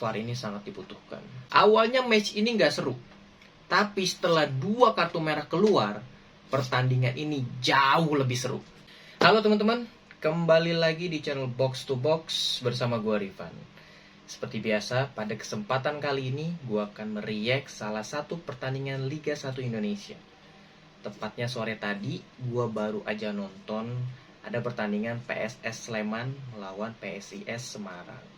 VAR ini sangat dibutuhkan. Awalnya match ini nggak seru, tapi setelah 2 kartu merah keluar, pertandingan ini jauh lebih seru. Halo teman-teman, kembali lagi di channel Box to Box bersama gua Rifan. Seperti biasa, pada kesempatan kali ini gua akan mereact salah satu pertandingan Liga 1 Indonesia. Tepatnya sore tadi, gua baru aja nonton ada pertandingan PSS Sleman melawan PSIS Semarang.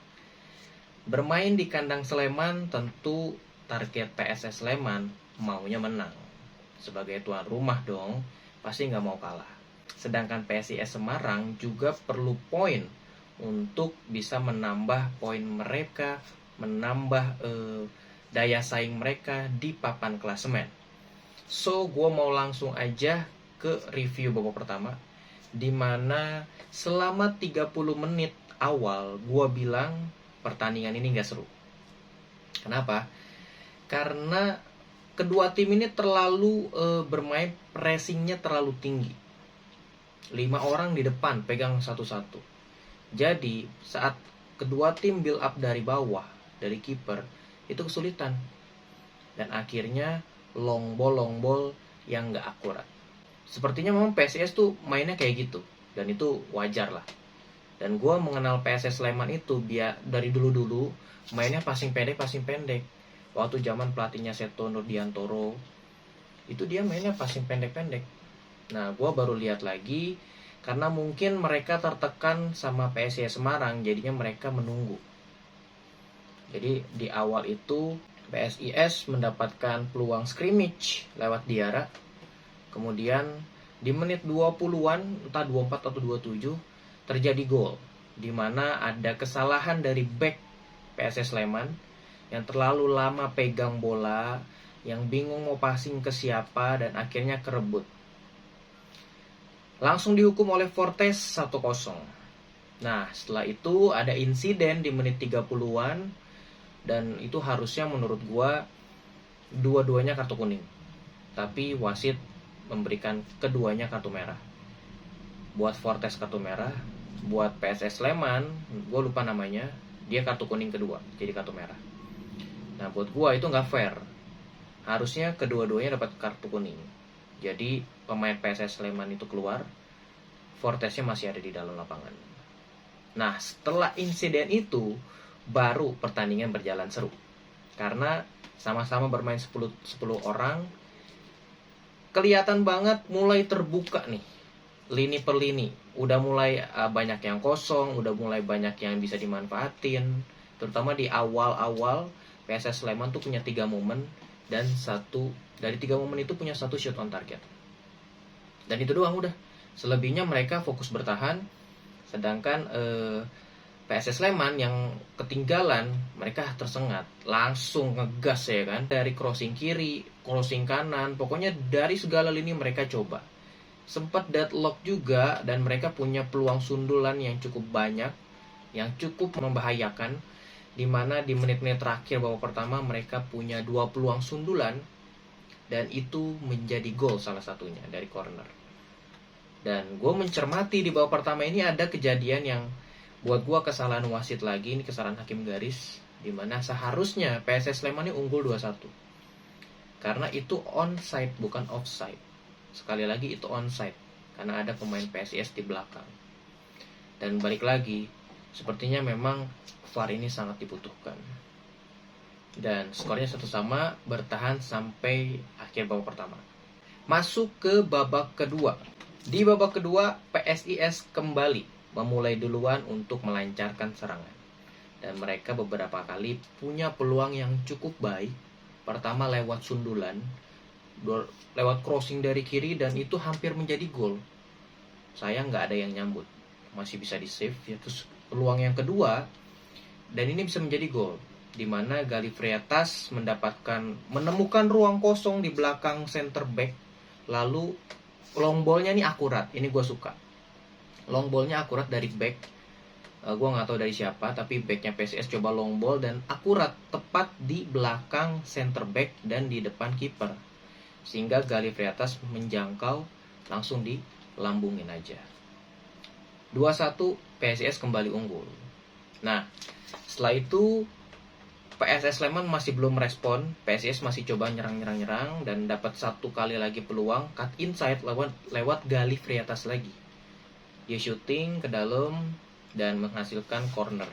Bermain di kandang Sleman, tentu target PSS Sleman maunya menang. Sebagai tuan rumah dong, pasti nggak mau kalah. Sedangkan PSIS Semarang juga perlu poin untuk bisa menambah poin mereka, menambah daya saing mereka di papan klasemen. So, gue mau langsung aja ke review babak pertama, dimana selama 30 menit awal gue bilang pertandingan ini gak seru. Kenapa? Karena kedua tim ini terlalu bermain, pressingnya terlalu tinggi. 5 orang di depan pegang satu-satu. Jadi saat kedua tim build up dari bawah, dari kiper, itu kesulitan. Dan akhirnya long ball yang gak akurat. Sepertinya memang PSIS tuh mainnya kayak gitu, dan itu wajar lah. Dan gue mengenal PSS Sleman itu dari dulu-dulu mainnya passing pendek. Waktu zaman pelatihnya Seto Nurdiantoro, itu dia mainnya passing pendek. Nah, gue baru lihat lagi karena mungkin mereka tertekan sama PSIS Semarang, jadinya mereka menunggu. Jadi di awal itu PSIS mendapatkan peluang scrimmage lewat Diarra. Kemudian di menit 20-an, entah 24 atau 27, terjadi gol, di mana ada kesalahan dari back PSS Sleman yang terlalu lama pegang bola, yang bingung mau passing ke siapa, dan akhirnya kerebut. Langsung dihukum oleh Fortes 1-0. Nah, setelah itu ada insiden di menit 30-an, dan itu harusnya menurut gua dua-duanya kartu kuning. Tapi wasit memberikan keduanya kartu merah. Buat Fortes kartu merah, buat PSS Sleman, gue lupa namanya, dia kartu kuning kedua, jadi kartu merah. Nah, buat gue itu nggak fair. Harusnya kedua-duanya dapat kartu kuning. Jadi pemain PSS Sleman itu keluar, Fortesnya masih ada di dalam lapangan. Nah, setelah insiden itu, baru pertandingan berjalan seru. Karena sama-sama bermain 10 orang, kelihatan banget mulai terbuka nih, lini per lini. Udah mulai banyak yang kosong, udah mulai banyak yang bisa dimanfaatin. Terutama di awal-awal, PSS Sleman tuh punya 3 momen, dan dari 3 momen itu punya 1 shot on target. Dan itu doang udah. Selebihnya mereka fokus bertahan. Sedangkan PSS Sleman yang ketinggalan, mereka tersengat, langsung ngegas ya kan. Dari crossing kiri, crossing kanan, pokoknya dari segala lini mereka coba. Sempat deadlock juga, dan mereka punya peluang sundulan yang cukup banyak, yang cukup membahayakan, dimana di menit-menit terakhir babak pertama mereka punya 2 peluang sundulan, dan itu menjadi gol salah satunya dari corner. Dan gue mencermati di babak pertama ini ada kejadian yang buat gue kesalahan wasit lagi, ini kesalahan hakim garis, dimana seharusnya PSS Sleman ini unggul 2-1, karena itu onside bukan offside. Sekali lagi itu onside, karena ada pemain PSIS di belakang. Dan balik lagi, sepertinya memang VAR ini sangat dibutuhkan. Dan skornya 1-1, bertahan sampai akhir babak pertama. Masuk ke babak kedua. Di babak kedua, PSIS kembali memulai duluan untuk melancarkan serangan. Dan mereka beberapa kali punya peluang yang cukup baik. Pertama lewat sundulan, lewat crossing dari kiri, dan itu hampir menjadi gol. Sayang nggak ada yang nyambut, masih bisa di save ya. Terus peluang yang kedua, dan ini bisa menjadi gol, dimana Galih Friatas menemukan ruang kosong di belakang center back, lalu long ballnya nih akurat. Ini gue suka, long ballnya akurat dari back. Gue nggak tahu dari siapa, tapi backnya PSIS coba long ball dan akurat, tepat di belakang center back dan di depan kiper, sehingga Galih Friatas menjangkau, langsung dilambungin aja. 2-1, PSIS kembali unggul. Nah, setelah itu PSS Sleman masih belum respon, PSIS masih coba nyerang dan dapat satu kali lagi peluang cut inside lewat Galih Friatas lagi. Dia shooting ke dalam dan menghasilkan corner.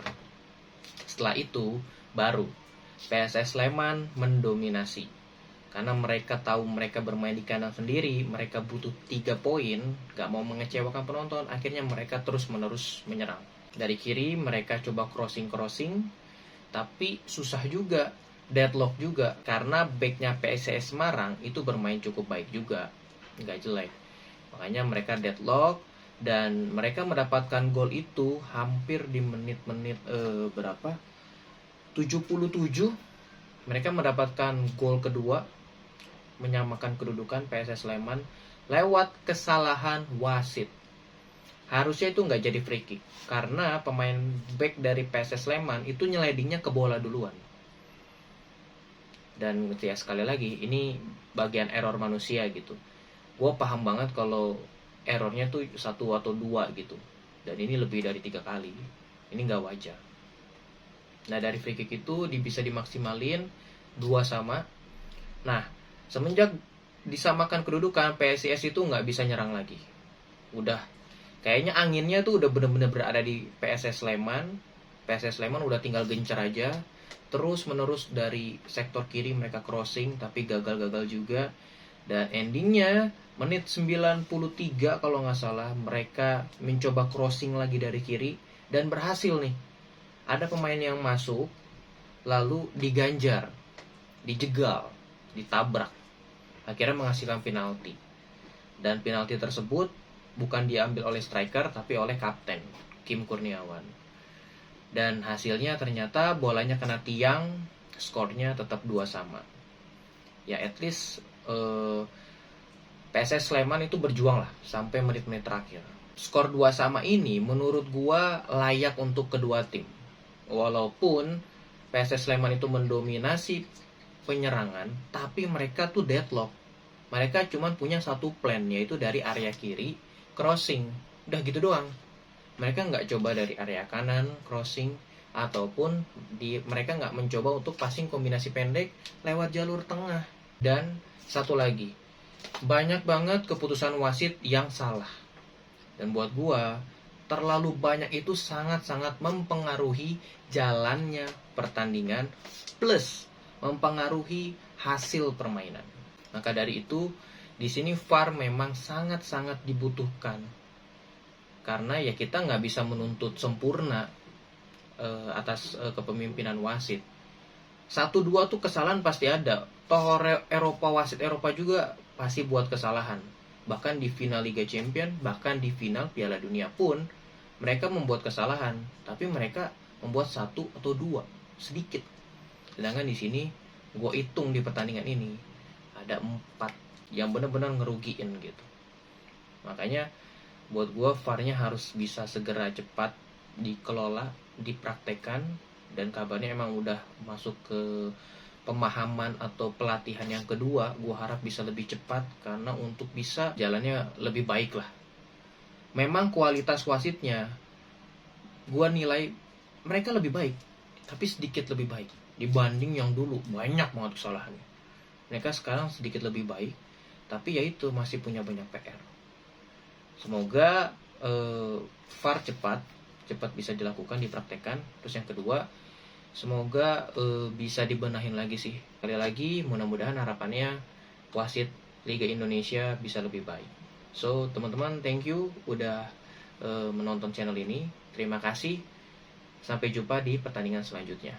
Setelah itu baru PSS Sleman mendominasi. Karena mereka tahu mereka bermain di kandang sendiri, mereka butuh 3 poin, gak mau mengecewakan penonton, akhirnya mereka terus-menerus menyerang. Dari kiri mereka coba crossing, tapi susah juga, deadlock juga, karena backnya PSIS Semarang itu bermain cukup baik juga, nggak jelek. Makanya mereka deadlock dan mereka mendapatkan gol itu hampir di menit-menit berapa? 77. Mereka mendapatkan gol kedua menyamakan kedudukan PSS Sleman lewat kesalahan wasit. Harusnya itu nggak jadi free kick karena pemain back dari PSS Sleman itu nyeledingnya ke bola duluan. Dan ya sekali lagi ini bagian error manusia gitu. Gue paham banget kalau errornya tuh 1 atau 2 gitu. Dan ini lebih dari 3 kali. Ini nggak wajar. Nah dari free kick itu bisa dimaksimalin 2-2. Nah semenjak disamakan kedudukan, PSIS itu nggak bisa nyerang lagi. Udah kayaknya anginnya tuh udah bener-bener berada di PSS Sleman. PSS Sleman udah tinggal gencar aja. Terus menerus dari sektor kiri mereka crossing, tapi gagal-gagal juga. Dan endingnya menit 93 kalau nggak salah, mereka mencoba crossing lagi dari kiri. Dan berhasil nih. Ada pemain yang masuk, lalu diganjar, dijegal, ditabrak. Akhirnya menghasilkan penalti. Dan penalti tersebut bukan diambil oleh striker tapi oleh kapten Kim Kurniawan. Dan hasilnya ternyata bolanya kena tiang, skornya tetap 2-2. Ya at least PSS Sleman itu berjuang lah sampai menit-menit terakhir. Skor 2-2 ini menurut gua layak untuk kedua tim. Walaupun PSS Sleman itu mendominasi penyerangan, tapi mereka tuh deadlock. Mereka cuma punya satu plan, yaitu dari area kiri crossing, udah gitu doang. Mereka nggak coba dari area kanan crossing, ataupun mereka nggak mencoba untuk passing kombinasi pendek lewat jalur tengah. Dan satu lagi, banyak banget keputusan wasit yang salah. Dan buat gua terlalu banyak itu sangat-sangat mempengaruhi jalannya pertandingan plus mempengaruhi hasil permainan. Maka dari itu di sini VAR memang sangat-sangat dibutuhkan. Karena ya kita nggak bisa menuntut sempurna atas kepemimpinan wasit. 1-2 tuh kesalahan pasti ada. Toh wasit Eropa juga pasti buat kesalahan. Bahkan di final Liga Champions, bahkan di final Piala Dunia pun mereka membuat kesalahan. Tapi mereka membuat 1 atau 2 sedikit. Sedangkan di sini gue hitung di pertandingan ini ada 4 yang benar-benar ngerugiin gitu. Makanya buat gue VAR-nya harus bisa segera cepat dikelola, dipraktekkan. Dan kabarnya emang udah masuk ke pemahaman atau pelatihan yang kedua. Gue harap bisa lebih cepat karena untuk bisa jalannya lebih baik lah. Memang kualitas wasitnya gue nilai mereka lebih baik, tapi sedikit lebih baik dibanding yang dulu. Banyak banget kesalahannya. Mereka sekarang sedikit lebih baik, tapi ya itu masih punya banyak PR. Semoga VAR cepat bisa dilakukan, dipraktekkan. Terus yang kedua, semoga bisa dibenahin lagi sih. Sekali lagi, mudah-mudahan harapannya wasit Liga Indonesia bisa lebih baik. So teman-teman, thank you udah menonton channel ini. Terima kasih. Sampai jumpa di pertandingan selanjutnya.